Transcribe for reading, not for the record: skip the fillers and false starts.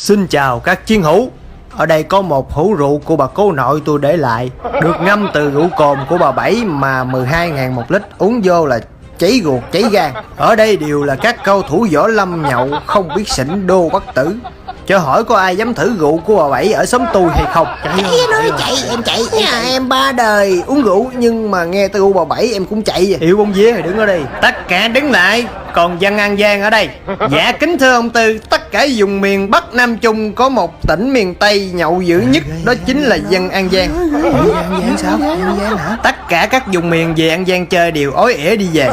Xin chào các chiến hữu. Ở đây có một hũ rượu của bà cố nội tôi để lại, được ngâm từ rượu cồn của bà Bảy mà 12.000 một lít, uống vô là cháy ruột cháy gan. Ở đây đều là các cao thủ võ lâm nhậu không biết xỉn đô bất tử. Cho hỏi có ai dám thử rượu của bà Bảy ở xóm tôi hay không? Em chạy. Em ba đời uống rượu nhưng mà nghe từ bà Bảy em cũng chạy. Hiệu bông vía thì đứng ở đây. Tất cả đứng lại. Còn dân An Giang ở đây. Dạ kính thưa ông Tư, tất cả vùng miền Bắc Nam Trung có một tỉnh miền Tây nhậu dữ nhất, đó chính là dân An Giang. An Giang sao? An Giang hả? Tất cả các vùng miền về An Giang chơi đều ói ỉa đi về.